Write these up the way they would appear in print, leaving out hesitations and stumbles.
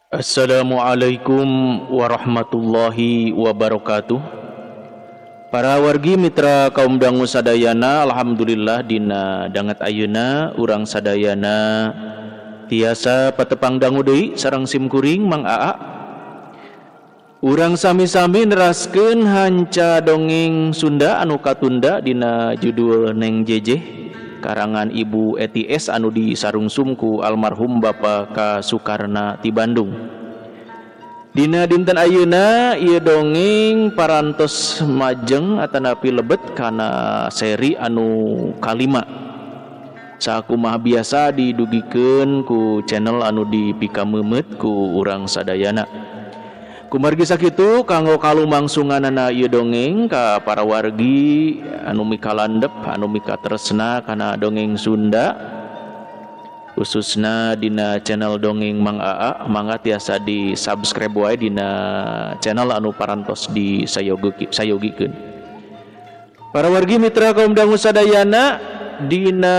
Assalamualaikum warahmatullahi wabarakatuh. Para wargi mitra kaum dangu sadayana, alhamdulillah dina dangat ayeuna urang sadayana tiasa patepang dangu deui sareng simkuring Mang Aa. Urang sami-sami neraskeun hanca dongeng Sunda anu katunda dina judul Neng Jejeh karangan Ibu Eti S anu disarungsum ku almarhum Bapa Ka Sukarna ti Bandung. Dina dinten ayeuna ieu dongeng parantos majeng atanapi lebet kana seri anu kalima. Sakumaha biasa didugikeun ku channel anu dipikamemet ku urang sadayana. Kumargi sakitu kanggo kalumangsunganana ieu dongeng ka para wargi anu mikalandep anu mikatresna kana dongeng Sunda khususna dina channel dongeng Mang Aa, mangga tiasa di subscribe wae dina channel anu parantos di sayogikeun. Para wargi mitra kaum dangu sadayana, dina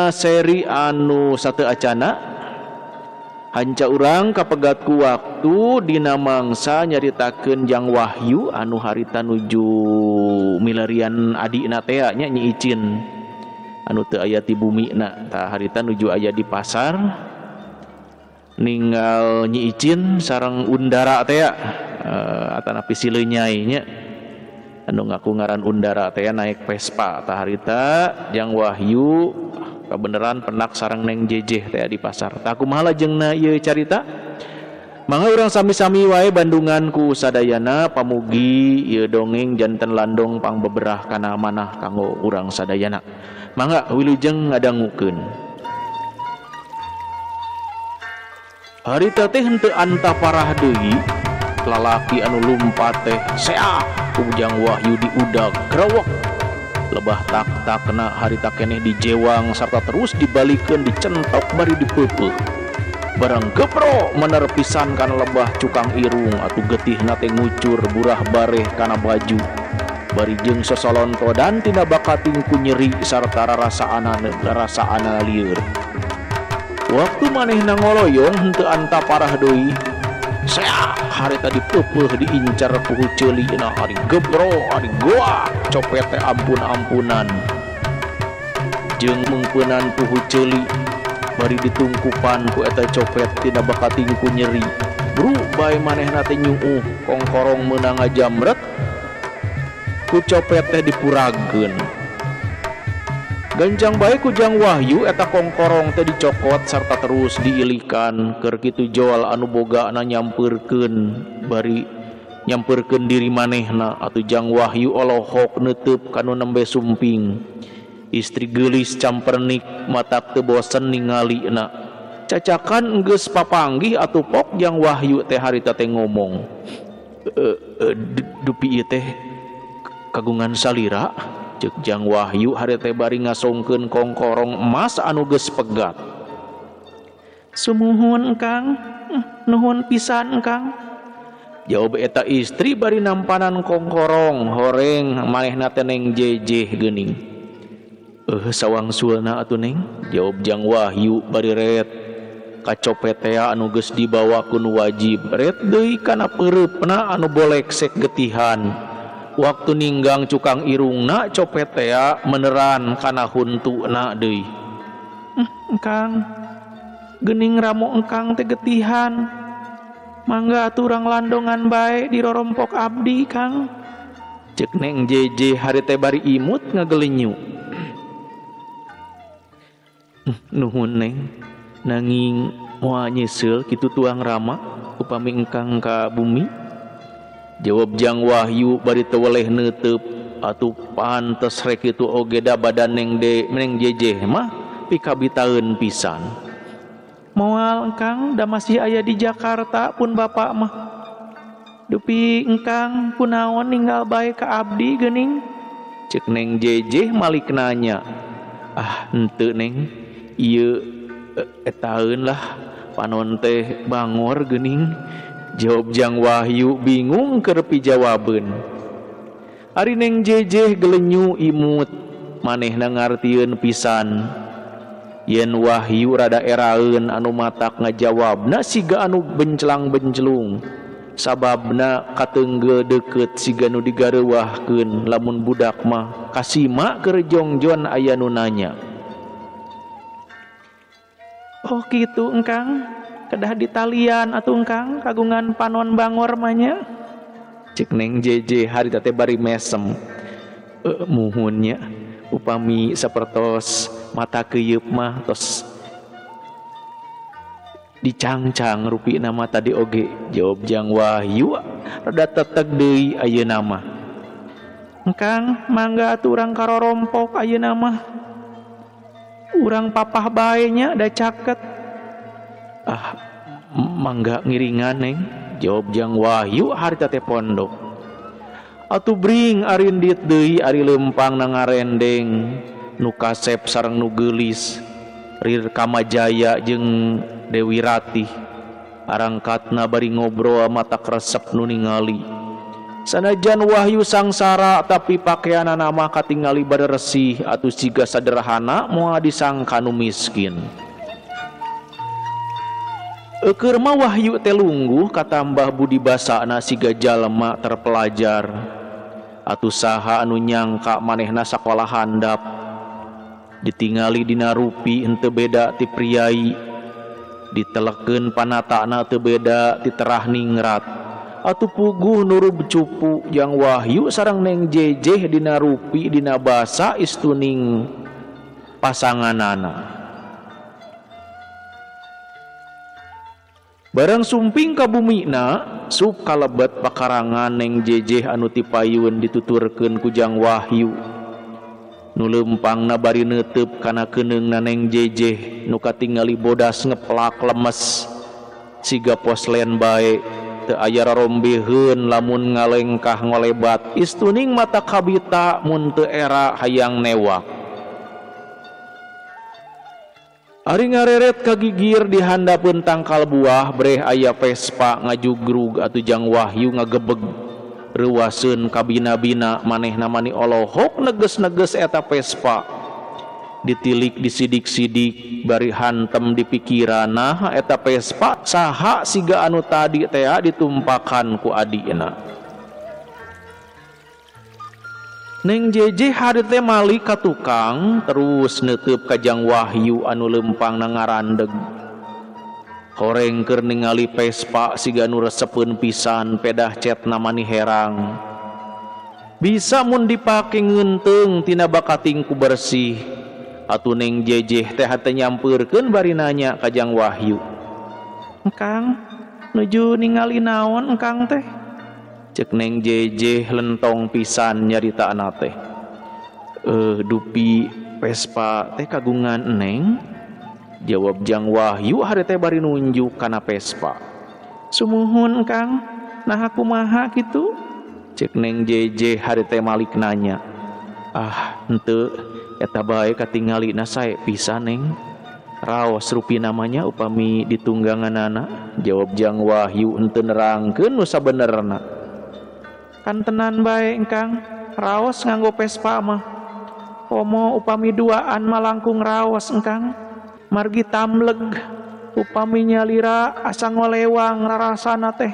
seri anu sateu acana hanca urang kapegat ku waktu dina mangsa nyaritakeun Jang Wahyu anu harita nuju milarian adina teh nya Nyi Icin anu teu aya ti bumina tah harita nuju aya di pasar ninggal Nyi Icin sareng Undara teh atanapi sileunyai nya anu ngaku ngaran Undara teh naik Vespa tah harita Jang Wahyu kabeneran penak sareng Neng Jejeh teh di pasar. Tah kumaha lajengna ieu carita? Mangga urang sami-sami wae bandungan ku sadayana pamugi ieu dongeng janten landong pangbeberah kana manah kanggo urang sadayana. Mangga wilujeng ngadangukeun. Harita teh henteu anta parah deui lalaki anu lumpat teh seah ku Jang Wahyu di udag grewek. Lebah tak kena harita keneh dijewang sarta terus dibalikeun dicentok bari dipeupeuh. Barang gepro mener pisan kana lebah cukang irung atuh getihna teh ngucur burah bareh kana baju. Bari jeung sosolontodan tina bakating ku nyeri sarta rarasaana lieur. Waktu manehna ngoloyong henteu anta parah deui. Saya harita dipeupuh diincar puhu ceulina ari gebro ari goa copet teh ampun-ampunan jeung mengpeunan puhu ceuli bari ditungkupan ku eta copet tina bakating ku nyeri bru bae manehna teh nyuuh kongkorong meunang ngajamret ku copet teh dipurageun. Ganjang bae ku Jang Wahyu eta kongkorong teh dicokot sarta terus diilikan keur kitu joal anu bogana nyampeurkeun bari nyampeurkeun diri manehna atuh Jang Wahyu olohok neuteub kanu nembe sumping. Istri geulis campernik matak teu bosen ningalina. Cacakan geus papanggih atuh pok Jang Wahyu teh harita teh ngomong. Dupi ieu teh kagungan salira. Ceuk Jang Wahyu harita bari ngasongkeun kongkorong emas anu geus pegat. Sumuhun Kang, nuhun pisan Kang. Jawab eta istri bari nampanan kongkorong horeng manehna teh Neng Jejeh geuning. Sawangsulna atuh Neng, jawab Jang Wahyu bari ret kacopet teh anu geus dibawa ku nu wajib ret deui kana peureupna anu boleksek getihan. Waktu ninggang cukang irungna copet teh meneran kana huntuna deui. Engkang geuning ramo engkang teh getihan. Mangga atuh urang landongan bae di rorompok abdi Kang. Ceuk Neng Jejeh harita bari imut ngagelenyu. Nuhun Neng, nanging moal nyeuseul kitu tuang rama upami engkang ka bumi. Jawab Jang Wahyu bari teu weleh neuteub atuh pantes rek kitu oge da badan Neng Jejeh mah pikabitaeun pisan. Moal engkang da masih aya di Jakarta pun bapak mah. Dupi engkang kunaon ninggal bae ka abdi geuning? Ceuk Neng Jejeh malik nanya. Henteu Neng, ieu etaeun lah panon teh bangor geuning. Jawab Jang Wahyu bingung keur pijawabeun. Ari Neng Jejeh gelenyu imut manehna ngartieun pisan. yen wahyu rada eraeun anu matak ngajawabna siga anu bencelang-bencelung sababna kateunggeu deukeut siga nu digareuwahkeun lamun budak mah kasima keur jongjon aya nu nanya. Oh kitu engkang, kedah di talian atuh engkang kagungan panon bangor manya. Cek Neng JJ harita teh bari mesem. Muhunnya upami sapertos mata keuyeub mah tos dicangcang rupi nama tadi oge. Jawab Jang Wahyu rada tetek deui ayeuna mah. Engkang mangga atuh urang karorompok ayeuna mah. Urang papah bae nya da caket. Mangga ngiringan Neng. Jawab Jang Wahyu harita teh pondok. Atuh bring arindit deui ari lempang na ngarendeng nu kasep sareng nu geulis Rir Kamajaya jeung Dewi Ratih arangkatna bari ngobrol mata kresep nu ningali. Sanajan Wahyu sangsara tapi pakaianana mah katingali bade resih atuh siga sederhana moal disangka nu miskin. Keur mah Wahyu teh lungguh katambah budi basana siga jalema terpelajar. Atuh saha anu nyangka manehna sakola handap ditingali dina rupi henteu beda ti priai, ditelekeun panatana teu beda ti terah ningrat. Atuh puguh nurub cupu Jang Wahyu sareng Neng JJ dina rupi dina basa istuning pasanganana. Barang sumping ka bumina sup kalebet pakarangan Neng JJ anu ti payun dituturkeun ku Jang Wahyu. Nu lempangna bari neuteup kana keneungna Neng JJ nu katingali bodas ngeplak lemes siga poslen bae teu aya rarombeheun lamun ngalengkah ngolebat istuning mata kabita mun teu era hayang newak. Ari ngareret kagigir di handapeun tangkal buah breh aya Vespa ngajugrug atuh Jang Wahyu ngagebeg reuwaseun ka bina-bina manehna mani olohok neges-neges eta Vespa. Ditilik disidik-sidik bari hantem di pikiranna eta Vespa saha siga anu tadi teh ditumpakan ku adina. Neng JJ hari teh mali ka tukang terus neuteup ka Jang Wahyu anu lempang na ngarandeg. Horeng keur ningali Vespa siga anu resepeun pisan pedah cetna mani herang. Bisa mun dipake ngeunteung tina bakating ku bersih. Atuh Neng JJ teh teh nyampeurkeun bari nanya ka Jang Wahyu. Engkang nuju ningali naon engkang teh? Cek Neng JJ lentong pisan nyaritaana teh. Dupi Vespa teh kagungan Neng. Jawab Jang Wahyu hari teh bari nunjuk kana Vespa. Sumuhun Kang, nah kumaha kitu? Cek Neng JJ hari teh malik nanya. Henteu eta bae katingalina sae pisan Neng. Raos rupi namanya upami ditungganganana. Jawab Jang Wahyu henteu nerangkeun nu sabenerna. Kan tenan bae engkang raos nganggo Vespa mah. Komo upami duaan malangkung raos engkang margi tamleg upami nyalira asa ngolewang rarasana teh.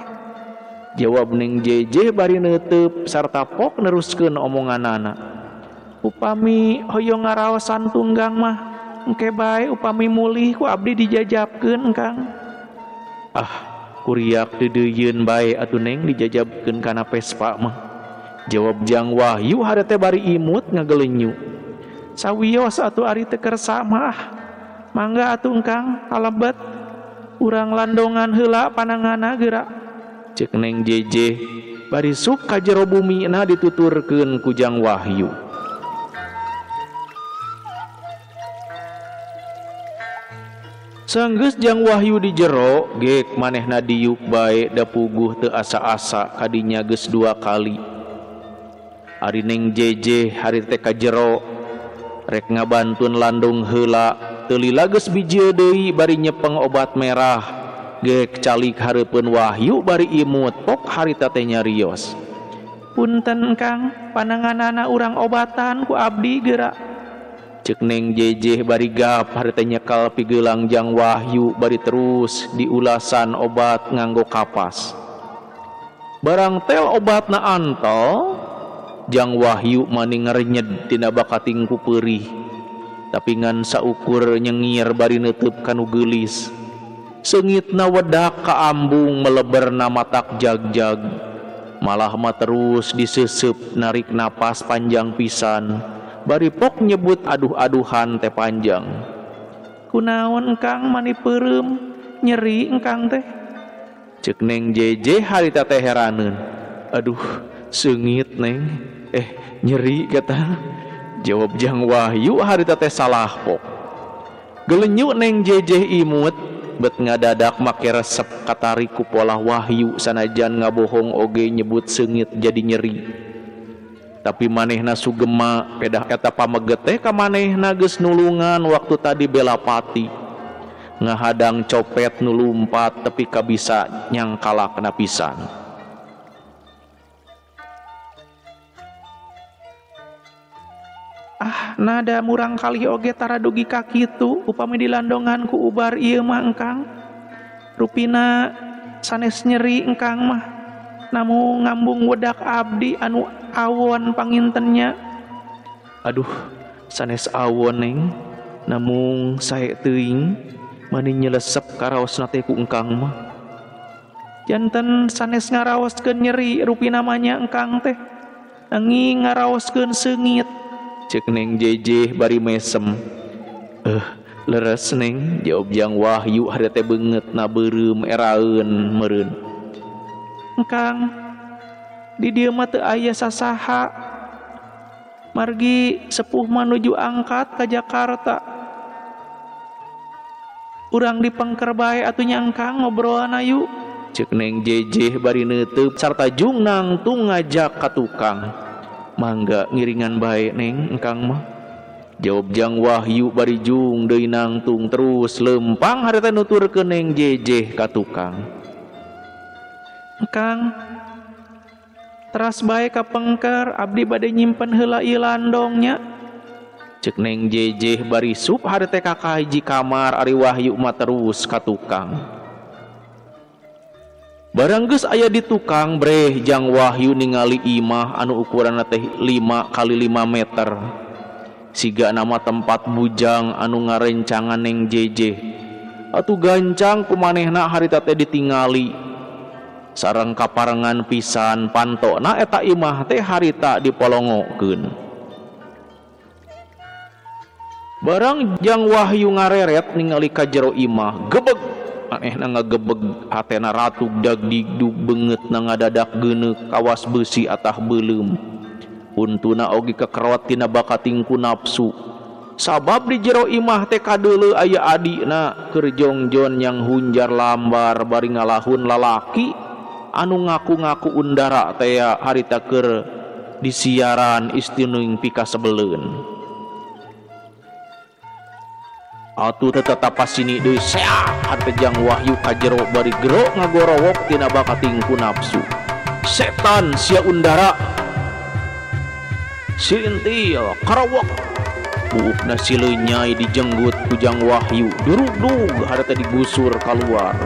Jawab Neng JJ bari neuteup sarta pok neruskeun omonganana. Upami hoyong ngaraosan tunggang mah engke bae upami mulih ku abdi dijajabkeun engkang. Kuriak deudeuyeun bae atuh Neng dijajabkeun kana Vespa mah. Jawab Jang Wahyu hari teh bari imut ngagelenyu. Sawios atuh ari teu kersa mah. Mangga atuh engkang kalebet urang landongan heula pananganna geura. Ceuk Neng JJ bari suk ka jero bumina dituturkeun ku Jang Wahyu. Sanggeus Jang Wahyu di jero gek manehna diuk bae da puguh teu asa-asa kadinya geus 2 kali. Ari Neng JJ hari teh ka jero rek ngabantun landung heula teu lila geus bijil deui bari nyepeng obat merah gek calik hareupeun Wahyu bari imut pok harita teh nyarios. Punten Kang, pananganana urang obatan ku abdi geura. Ceuk Neng Jejeh bari gap harita nyekal pigelang Jang Wahyu bari terus diulasan obat nganggo kapas. Barang tel obatna antol, Jang Wahyu maning ngarenyed tina bakating ku peurih. Tapi ngan saukur nyengir bari neuteub kanu geulis. Seungitna wedak kaambung meleberna matak jag-jag. Malah mah terus diseuseub narik napas panjang pisan. Bari pok nyebut aduh-aduhan teh panjang. Kunaon engkang mani peureum nyeri engkang teh? Ceuk Neng Jejeh harita teh heraneun. Aduh, seungit Neng. Nyeri kata. Jawab Jang Wahyu harita teh salahpok. Gelenyu Neng Jejeh imut bet ngadadak make resep katari ku pola Wahyu sanajan ngabohong oge nyebut seungit jadi nyeri. Tapi manehna sugema pedah eta pameget teh ka manehna geus nulungan waktu tadi bela pati ngahadang copet nu lumpat tapi kabisa nyangkalakna pisan. Nada murang kali oge tara dugi ka kitu upami dilandongan ku ubar ieu mah engkang. Rupina sanes nyeri engkang mah namu ngambung wedak abdi anu awon pangintennya. Aduh, sanes awon Neng, namung sae teuing mani nyelesep karaosna teh ku engkang mah. Janten sanes ngaraoskeun nyeri rupi namanya engkang teh, nanging ngaraoskeun seungit. Ceuk Neng Jejeh bari mesem. Leres Neng, jawab Jang Wahyu harita teh beungeutna beureum eraeun meureun. Engkang, di dieu mah teu aya sasaha. Margi sepuh menuju angkat ka Jakarta. Urang dipengker bae atunya engkang ngobrolan ayu. Ceuk Neng Jejeh bari neuteub sarta jung nangtung ngajak ka tukang. Mangga ngiringan bae Neng engkang mah. Jawab Jang Wahyu bari jung deui nangtung terus lempang harita nuturkeun Neng Jejeh ka tukang. Engkang, teras bae ka pengker abdi bade nyimpen heula ieu landongnya. Ceuk Neng Jejeh bari sup harita ka kahiji kamar ari Wahyu mah terus ka tukang. Barang geus aya di tukang breh Jang Wahyu ningali imah anu ukuranna teh 5 kali 5 meter. Siga nama tempat bujang anu ngarencangan Neng Jejeh. Atuh gancang kumanehna harita teh ditingali. Sareng kaparengan pisan pantona eta imah teh harita dipolongokeun. Barang Jang Wahyu ngareret ningali ka jero imah, gebeg manehna ngagebeg hatena ratug dagdigdug beungeutna ngadadak geuneuk kawas beusi atah beuleum. Untuna oge kekerot tina bakatingku nafsu. Sabab di jero imah teh kadeuleu aya adina keur jongjon yang hunjar lambar bari ngalahun lalaki anu ngaku-ngaku undara teh harita keur disiaran istinuing pika sebeleun. Atuh tetep pasini deui seak harta Jang Wahyu ka jero bari gero ngagorowok tina bakatingku nafsu. Setan sia undara. Silintil karawok. Buukna sileuy nyai dijenggut ku Jang Wahyu. Durug-dug harita digusur kaluar.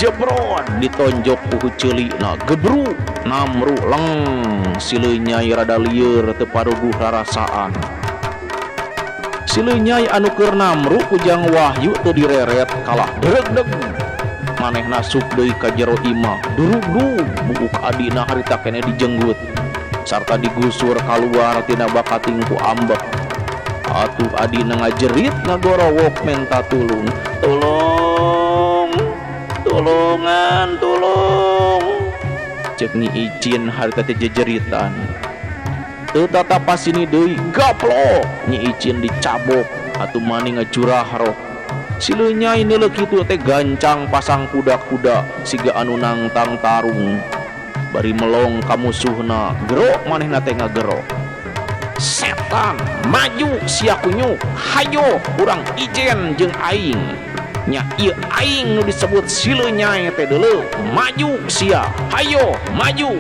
Jebrot ditonjok ku ceulikna gebruk namru leng sileuy nyai rada lieur teu paruguh rarasaan. Sileuy nyai anu keur namru ku Jang Wahyu teu direret kalah deregdeg. Manehna sup deui ka jero imah. Durug-dug buuk adina harita keneh dijenggut sarta digusur kaluar tina bakating ku ambek. Atuh adina ngajerit ngagorowok menta tulung. Tolongan, tolong. Ceuk Nyi Icin harita teh jejeritan. Teu tatapasini deui gaplok Nyi Icin dicabok atuh mani ngacurah roh. Sileuy nyai neuleuh kitu teh gancang pasang kuda-kuda siga anu nangtang tarung. Bari melong ka musuhna, gero manehna teh ngagero. Setan, maju sia kunyuk, hayo urang ijen jeung aing. Nya ieu aing nu disebut sileuy nyai teh deuleu, maju sia, hayo maju.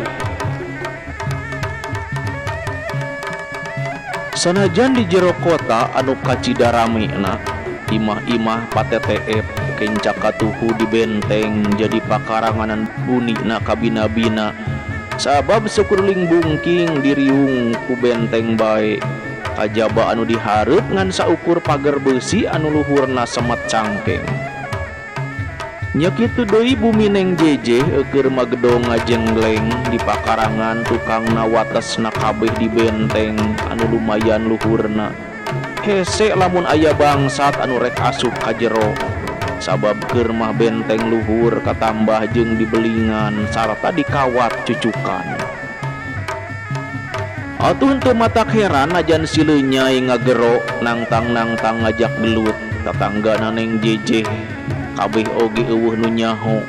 Sanajan di jero kota anu kacidaramena imah-imah pateteep kencak katuhu di benteng jadi pakaranganan bunikna kabina-bina sabab sekuruling bungking diriung ku benteng bae kajaba anu dihareup ngan saukur pagar besi anu luhurna semet cangkeng. Nya kitu deui bumi neng jejeh keur magedong ngajengleng di pakarangan tukangna watesna kabeh di benteng anu lumayan luhurna. Hese lamun aya bangsat anu rek asup ka jero sabab keur mah benteng luhur katambah jeung dibelingan sarta dikawat cucukan. Atuh teu matak heran ajan sileunyai ngagero nangtang-nangtang ngajak gelut tatanggana neng jejeh kabeh oge eueuh nu nyaho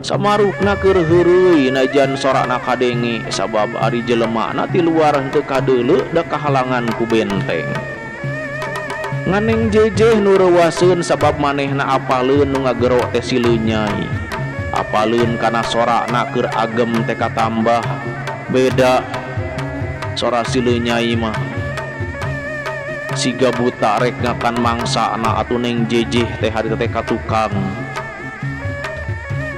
samarukna keur heureuy najan sorakna kadenge sabab ari jelemana ti luar henteu kadeuleu da kahalangan ku benteng. Nganeng jejeh nu reuwaseun sabab manehna apaleun nu ngagero teh sileunyai apaleun kana sorakna keur agem teh katambah beda sora sileunyai mah siga buta rek ngakan mangsana atuh neng jejeh teh harita teh ka tukang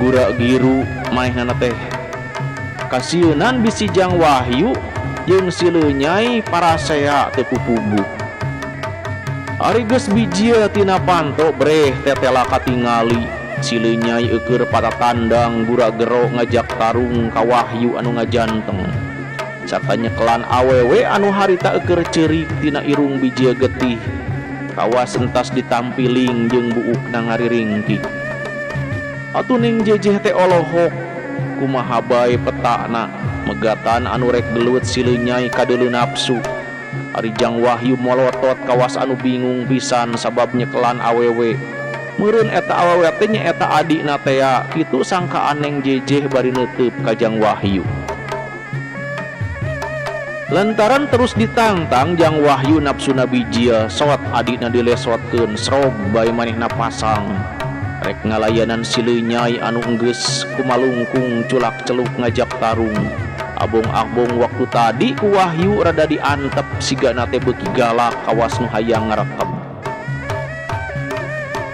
gura giru manehna teh kasieun bisi Jang Wahyu jeung sileunyai parasea teu pupugu. Ari geus bijia tina panto breh tetela katingali sileunyai eukeur patatandang gura gero ngajak tarung ka Wahyu anu ngajanteng sarta nyekelan awewe anu harita eukeur ceurik tina irung bijia getih kawas entas ditampiling jeung buukna ngariringkih. Atuh ning jejeh teh olohok kumaha bae petakna megatan anu rek gelut sileunyai kadeuleu nafsu. Ari Jang Wahyu molotot kawas anu bingung pisan sabab nyekelan awewe meureun eta awewe teh nyaeta adina teh kitu sangkaan neng jejeh bari neuteub ka Jang Wahyu. Lantaran terus ditantang Jang Wahyu nafsuna bijia sot adina dilesotkeun srog bae manehna pasang rek ngalayanan sileunyai anu enggeus kumalungkung culak-celuk ngajak tarung. Abong-abong waktu tadi ku Wahyu rada diantep sigana teh beuki galak kawas nu hayang ngarekep.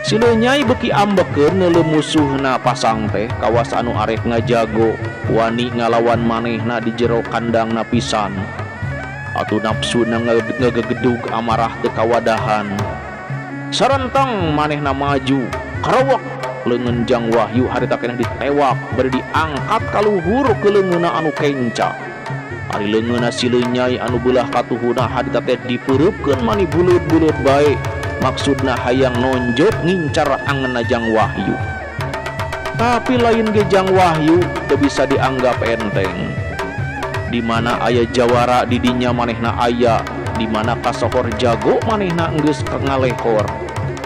Sileunyai beuki ambekeun neuleuh musuhna pasang teh kawas anu arek ngajago wani ngalawan manehna di jero kandangna pisan. Atuh nafsuna ngegegedug amarah teu kawadahan. Sarentang manehna maju karewek leungeun Jang Wahyu harita keneh ditewak bari diangkat ka luhur ke leungeunna anu kenca. Ari leungeunna sileunyai anu beulah katuhuna harita teh dipeureupeun mani buleut-buleut bae maksudna hayang nonjok ngincar angeunna Jang Wahyu. Tapi lain ge Jang Wahyu teu bisa dianggap enteng. Di mana aya jawara di dinya manehna aya, di mana kasohor jago manehna enggeus ngalehor.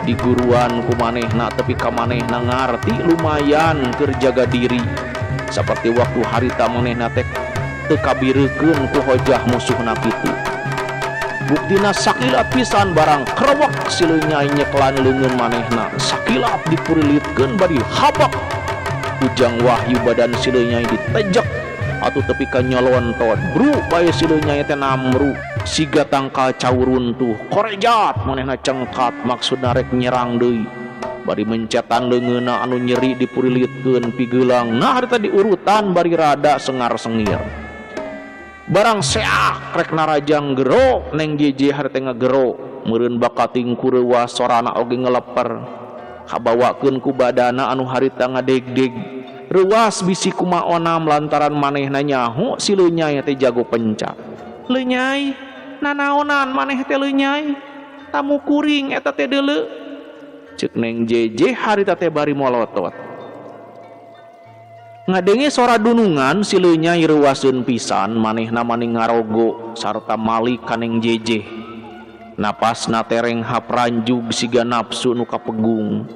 Di guruan ku manehna tapi ka manehna ngarti lumayan keur jaga diri saperti waktu harita manehna teh teu kabireukeun ku hojah musuhna kitu. Buktina sakilat pisan barang krewek sileunyai nyeklan leungeun manehna sakilat dipurilitkeun bari habak ku Jang Wahyu badan sileunyai ditejek atuh tepi ka nyolontot bru bae sileunyai teh namru siga tangkal cau runtuh korejat manehna cengkat maksudna rek nyerang deui bari mencetan leungeunna anu nyeri dipurilitkeun pigeulang nah harita diurutan bari rada sengar-sengir barang seak rek narajang gero neng jejeh harita ngagero meureun bakating kureuwas sorana oge ngeleper kabawakeun ku badana anu harita ngadegdeg reuas bisi kumaonam lantaran manehna nyaho sileunyai teh jago penca. Leunyai nanaonan maneh teh leunyai tamu kuring eta teh deuleu ceuk neng jejeh harita teh bari molotot ngadenge sora dunungan sileunyai reuwaseun pisan manehna maning ngarogo sarta malik ka neng jejeh napasna tereng hapranjug siga nafsu nu kapegung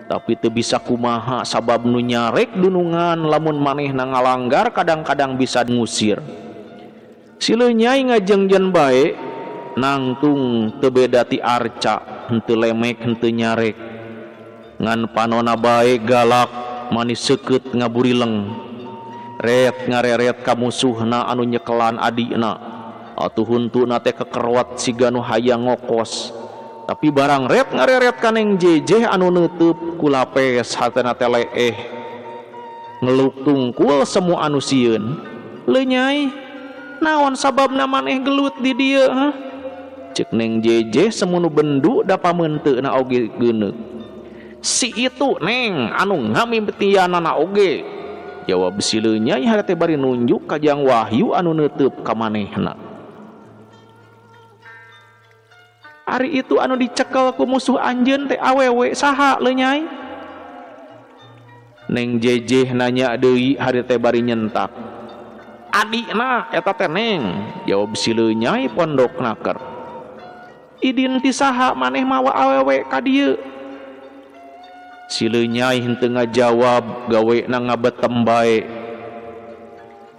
tapi teu bisa kumaha sabab nu nyarek dunungan lamun manehna ngalanggar kadang-kadang bisa ngusir. Sileunyai ngajengjen bae nangtung teu beda ti arca henteu lemek henteu nyarek ngan panona bae galak manis seukeut ngaburileng ret ngareret ka musuhna anu nyekelan adina atuh huntuna teh kekerwat siga nu hayang ngokos. Tapi barang ret ngareret kaneng jejeh anu neutup ku lapes hatena teh leeh ngeluk tungkul semua anu sieun. Leuh Nyai, naon sababna maneh gelut di dieu hah? Ceuk Neng Jejeh semunu bendu da pamenteuna oge geuneuk. Si itu Neng anu ngamimitianana oge. Jawab si Leuh Nyai harete bari nunjuk ka Jang Wahyu anu neutup ka manehna. Ari itu anu dicekel ku musuh anjeun teh awewe saha Leuh Nyai? Neng Jejeh nanya deui harete bari nyentak. Adina eta teh Neng. Jawab si Leuh Nyai pondokna keur. Idin ti saha maneh mawa awewe ka dieu? Si Leuh Nyai henteu ngajawab gawena ngabetem bae.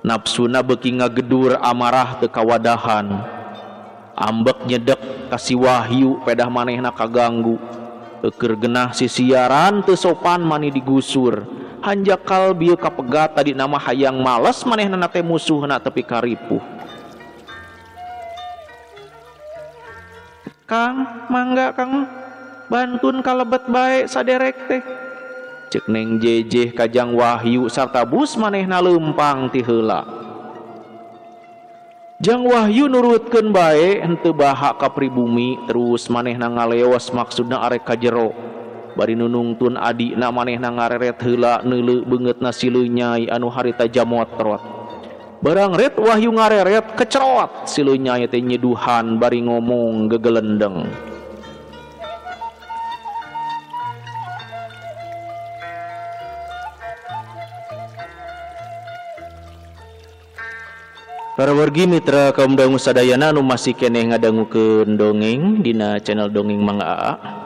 Nafsuna beuki ngagedur amarah teu kawadahan. Ambek nyedek ka si Wahyu pedah manehna kaganggu. Keur genah sisiaran teu sopan mani digusur. Hanjakal bieu kapegat tadi nama hayang males manehna teh musuhna tepi karipuh. Kang, mangga Kang, bantun kalebet bae saderek teh. Ceuk Neng Jejeh ka Jang Wahyu sarta bus manehna leumpang ti heula. Jang Wahyu nurutkeun bae henteu baha ka pribumi terus manehna ngaleos maksudna arek ka jero. Bari nunungtun adina manehna ngareret heula neuleuh beungeutna si Leuh Nyai anu harita jamotrot. Barang ret Wahyu ngareret kecerot si Leuh Nyai teh nyeduhan bari ngomong gegelendeng. Para wargi mitra kaum dangu sadayana anu masih keneh ngadangukeun dongeng dina channel Dongeng Mang Aa.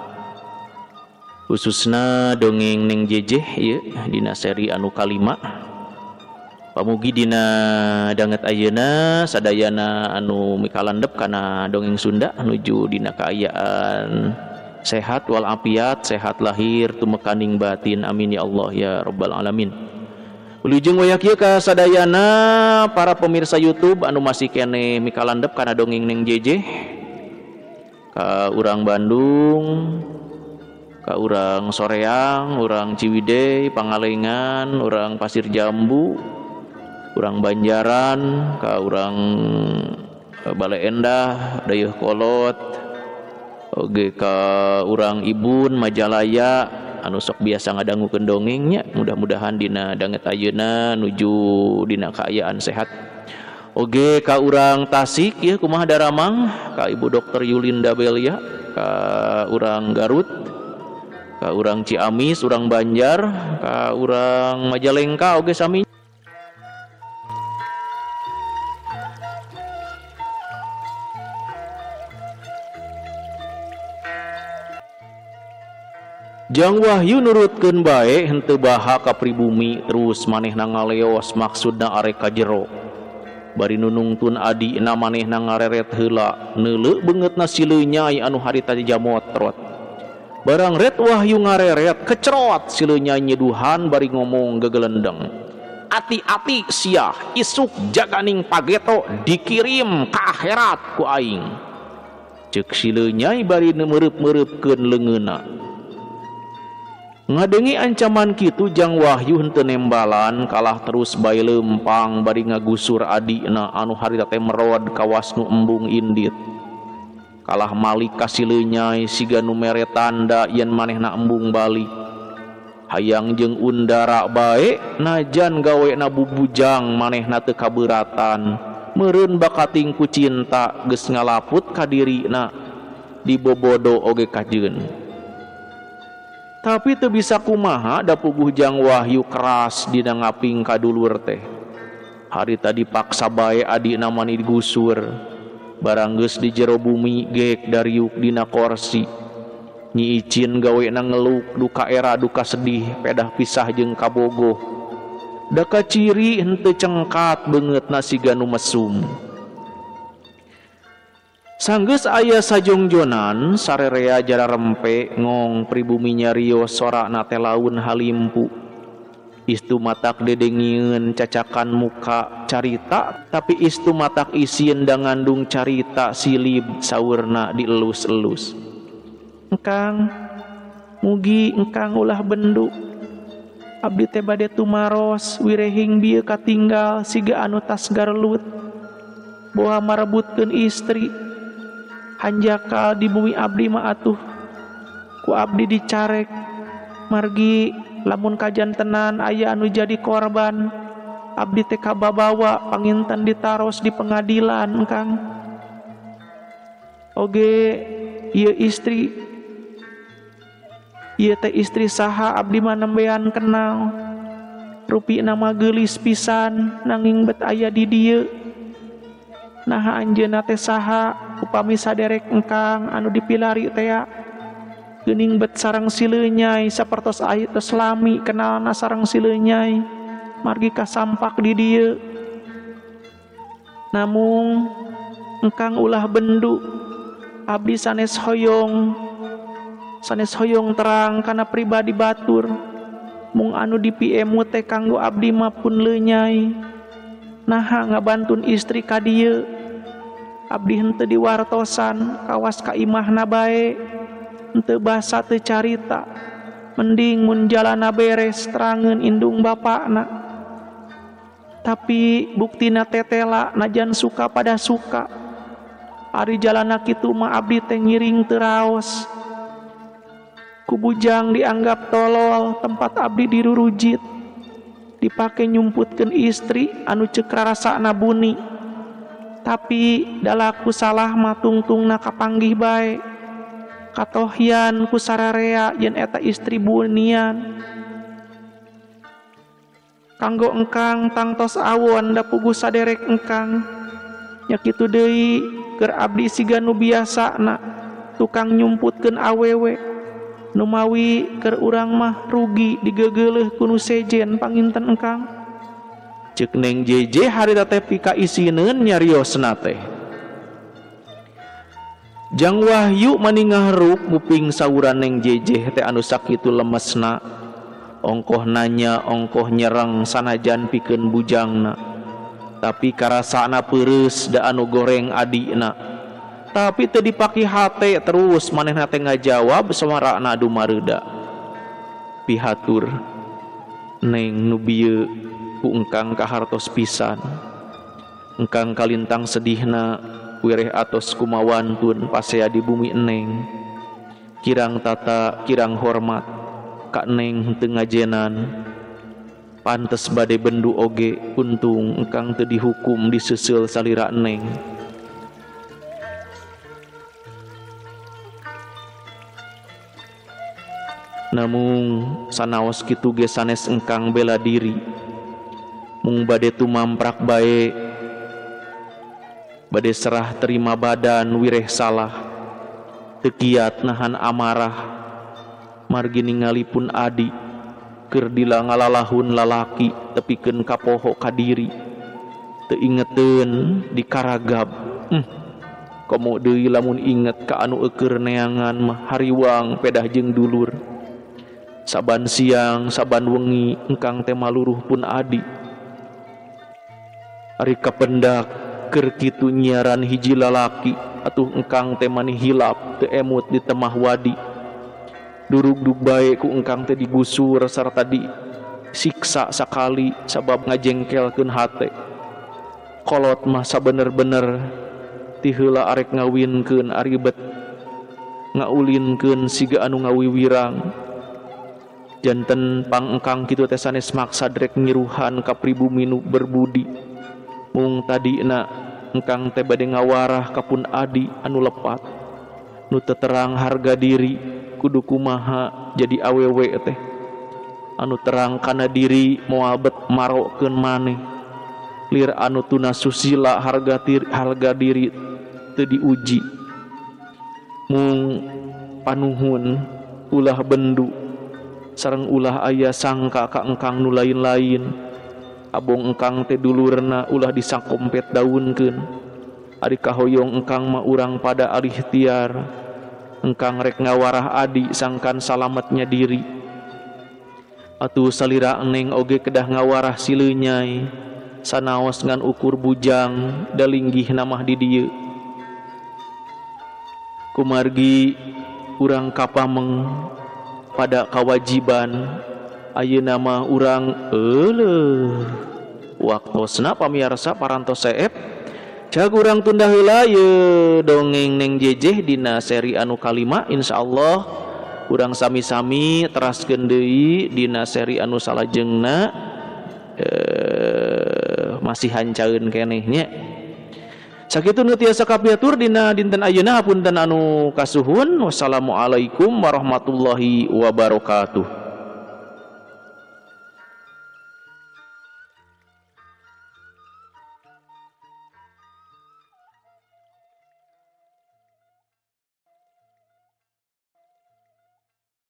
Khususna dongeng Neng Jejeh ieu dina seri anu kalima. Pamugi dina danget ayeuna sadayana anu mikalandep kana dongeng Sunda nuju dina kaayaan sehat walafiat, sehat lahir tumekaning batin, amin ya Allah ya rabbal alamin. Wilujeng wayah kieu ka sadayana para pemirsa YouTube anu masih keneh mikalandep kana dongeng Neng Jejeh, ka urang Bandung, ka urang Soreang, urang Ciwidey, Pangalengan, urang Pasir Jambu, urang Banjaran, ka urang Bale Endah, Dayeuh Kolot, oge ka urang Ibun, Majalaya anu sok biasa ngadangukeun dongengnya. Mudah-mudahan dina danget ayeuna nuju dina kaayaan sehat. Oge ka urang Tasik ya kumaha Daramang, ka Ibu Dokter Yulinda Belia, ka urang Garut, ka urang Ciamis, urang Banjar, ka urang Majalengka oge sami. Jang Wahyu nurutkeun bae henteu baha ka pribumi terus manehna ngaleos maksudna arek ka jero. Bari nunungtun adina manehna ngareret heula neuleuh beungeutna si Leuh Nyai anu harita jamotrot. Barang ret Wahyu ngareret kecerot si Leuh Nyai nyeduhan bari ngomong gegelendeng. Ati-ati sia isuk jaganing pageto dikirim ka akhirat ku aing. Ceuk si Leuh Nyai bari meureup-meureupeun leungeunna. Ngadengi ancaman kitu Jang Wahyu henteu nembalan kalah terus bae leumpang bari ngagusur adina anu harita teh merod ka wasnu embung indit. Kalah malik ka si Leuh Nyai siga nu mere tanda yen manehna embung balik. Hayang jeung undara bae najan gawena bubujang manehna teu kabeuratan. Meureun bakating ku cinta geus ngalaput ka dirina dibobodo oge kajeun. Tapi teu bisa kumaha da puguh Jang Wahyu keras dina ngaping kadulur teh. Harita dipaksa bae adina mani digusur. Barang geus di jero bumi geek dariuk dina korsi. Nyi Icin gawena ngeluk duka era duka sedih pedah pisah jeung kabogoh. Da kaciri henteu cengkat beungeutna siga nu mesum. Sanggeus aya sajongjonan sarerea jara rempe ngong pribumi nyarios sorana teh laun halimpu. Istu matak dedengieun cacakan muka carita, tapi istu matak isieun da ngandung carita silib saurna dielus-elus. Engkang mugi engkang ulah bendu, abdi teh bade tumaros wirehing bieu katinggal siga anu tas garlut, boha marebutkeun istri. Hanjakal di bumi abdi mah atuh ku abdi dicarek, margi lamun kajantenan aya anu jadi korban, abdi teh kababawa panginten ditaros di pengadilan engkang. Oge ieu istri, ieu teh istri saha abdi mah nembean kenal, rupi nama geulis pisan nanging bet aya di dieu. Naha anjeunna teh saha upami saderek engkang anu dipilari teh geuning bet sareng sileunnyai sapertos aya tos lami kenalna sareng sileunnyai margi kasampak di dieu. Namung engkang ulah bendu, abdi sanes hoyong terang kana pribadi batur, mung anu dipiemu teh kanggo abdi mah pun leunyai. Naha ngabantun istri ka dieu, abdi henteu diwartosan kawas ka imahna bae, henteu basa teu carita, mending mun jalana beres terangeun indung bapakna. Tapi buktina tetela najan suka pada suka, ari jalana kitu mah abdi teh ngiring teu raos. Ku bujang dianggap tolol tempat abdi dirurujit, dipake nyumputkeun istri anu ceuk rarasana buni. Tapi dalaku salah mah tungtungna kapanggih bae, katohyan ku sararea yen eta istri bunian. Kanggo engkang tangtos awon da puguh saderek engkang, nya kitu deui keur abdi siga nu biasana tukang nyumputkeun awewe, nu mawi keur urang mah rugi digegeuleuh ku nu sejen panginten engkang. Ceuk Neng JJ harita teh pika isineun nyariosna teh. Jang Wahyu maningah ruk nguping sauran Neng JJ teh anu sakitu lemesna, ongkoh nanya ongkoh nyereng sanajan pikeun bujangna, tapi karasana peureus da anu goreng adina. Tapi teu dipaki hate terus manehna teh ngajawab samarana adu mareuda. Pihatur Neng nu bieu ku engkang kahartos pisan, engkang kalintang sedihna wireh atos kumawantun pasea di bumi Neng. Kirang tata kirang hormat ka Neng teu ngajenan, pantes bade bendu oge, untung engkang teu dihukum diseuseul salira Neng. Namung sanaos kitu ge sanes engkang bela diri, mung bade tumamprak bae, bade serah terima badan wireh salah, teu kiat nahan amarah, margi ningalipun adi keur dila ngalalahun lalaki tepikeun kapoho ka diri, teu ingeteun dikaragab. Komo deui lamun inget ka anu eukeur neangan mah hariwang pedah jeung dulur. Saban siang saban wengi engkang teh maluruh pun adi. Ari kapendak keur kitu nyiaran hiji lalaki, atuh engkang teh mani hilap teu emut di temah wadi. Durug-dug bae ku engkang teh digusur sarta disiksa sakali sabab ngajengkelkeun hate. Kolot mah sabener-bener ti heula arek ngawinkeun ari bet ngaulinkeun siga anu ngawiwirang. Janten pang engkang kitu teh sanes maksa drek nyiruhan ka pribumi nu berbudi, mung tadina engkang teh bade ngawarah ka pun adi anu lepat, nu teu terang harga diri kudu kumaha jadi awewe teh, anu terang kana diri moal bet marokeun maneh, lir anu tuna susila harga diri teu diuji. Mung panuhun ulah bendu sareng ulah aya sangka ka engkang nu lain-lain, abong engkang teh dulurna ulah disakompet daunkeun. Ari kahoyong engkang mah urang pada alih ikhtiar, engkang rek ngawarah adi sangkan salametnya diri. atuh salira neng oge kedah ngawarah sileunyai sanaos ngan ukur bujang da linggih namah di dieu kumargi urang kapameng pada kawajiban ayeuna mah urang waktosna pamirsa parantos seep cag urang tunda heula ye dongeng neng jejeh dina seri anu kalima insyaallah urang sami-sami teraskeun deui dina seri anu salajengna masih hancaeun keneh nya sakitu nu tiasa kapiatur dina dinten ayeuna hapunten anu kasuhun wassalamualaikum warahmatullahi wabarakatuh.